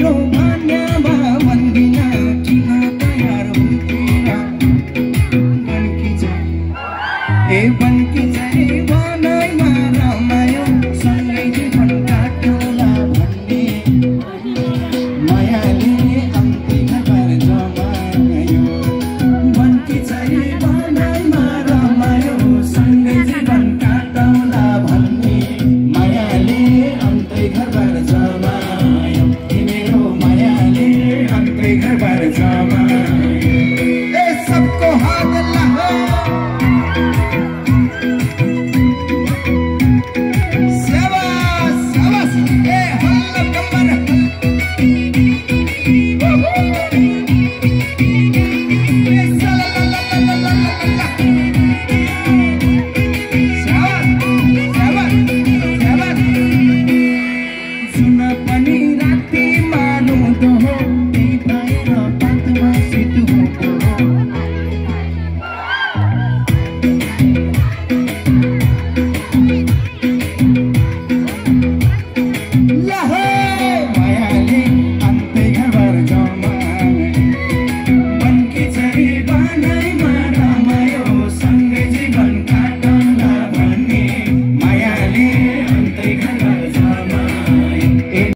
तिम्रो भन्यामा भन्दिन किन तयार हुन्थेन बनकी चाहिँ ए बनकी चाहिँ बनाइमा रमायो सँगै जीवन काट्योला भन्ने मायाले अन्त्य खबर जमायो बनकी चाहिँ बनाइमा रमायो सँगै जीवन काट्योला भन्ने मायाले अन्त्य खबर जमायो तिम्रो मायाले अन्त्य खबर जमायो ए सबको हाथ अल्लाह